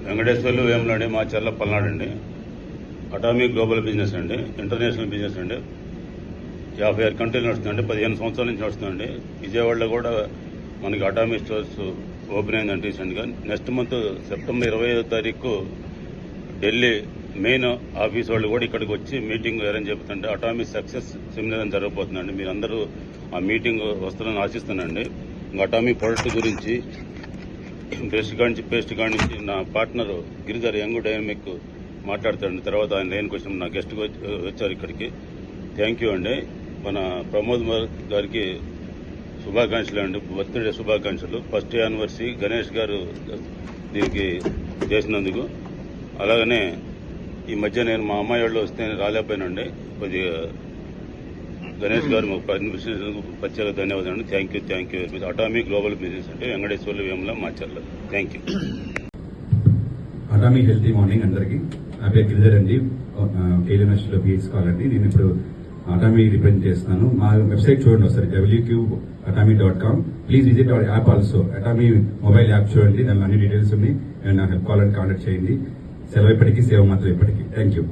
వెంకటేశ్వర్లు వేములండి, మా చెర్ల పల్నాడు అండి. అటామిక్ గ్లోబల్ బిజినెస్ అండి, ఇంటర్నేషనల్ బిజినెస్ అండి. 56 కంట్రీలు నడుస్తుందండి, 15 సంవత్సరాల నుంచి నడుస్తుందండి. విజయవాడలో కూడా మనకి అటామిక్ స్టోర్స్ ఓపెన్ అయిందండి రీసెంట్గా. నెక్స్ట్ మంత్ సెప్టెంబర్ 25వ తారీఖు ఢిల్లీ మెయిన్ ఆఫీస్ వాళ్ళు కూడా ఇక్కడికి వచ్చి మీటింగ్ అరేంజ్ చెబుతుంటే అటామిక్ సక్సెస్ సెమినార్ జరగబోతుందండి. మీరందరూ ఆ మీటింగ్ వస్తారని ఆశిస్తున్నానండి. అటామిక్ ప్రొడక్ట్ గురించి బ్రష్ కానించి పేస్ట్ కానించి నా పార్ట్నర్ గిరిధర్ యంగ్ డైనమిక్ మాట్లాడతాడండి. తర్వాత ఆయన లేని క్వశ్చన్ నా గెస్ట్గా వచ్చారు ఇక్కడికి. థ్యాంక్ యూ అండి. మన ప్రమోద్ గారికి శుభాకాంక్షలు అండి, బర్త్డే శుభాకాంక్షలు. ఫస్ట్ యానివర్సరీ గణేష్ గారు దీనికి చేసినందుకు. అలాగనే ఈ మధ్య నేను మా అమ్మాయి వాళ్ళు వస్తే రాలేకపోయానండి. కొద్దిగా గణేష్ గారు మాకు పర్మిషన్ ప్రత్యేక ధన్యవాదాలు. Thank you very much. Atomic global business అంటే Venkateswarlu Vemula Macherla. Thank you. Atomic healthy morning అందరికీ. నా పేరు గిరిధర్ అండి, కేఎన్ఎస్లో పిహెచ్ కాల్ అండి. నేను ఇప్పుడు అటామీ రిప్రజెంట్ చేస్తున్నాను. మా వెబ్సైట్ చూడండి ఒకసారి, wqatomy.com. Please visit our app also. Atomy mobile app చూడండి, దానిలో అన్ని డీటెయిల్స్ ఉన్నాయి. నాకు హెల్ప్ కావాలని కాంటాక్ట్ చేయండి. సెలవు ఇప్పటికీ, సేవ మాత్రం ఇప్పటికీ. Thank you.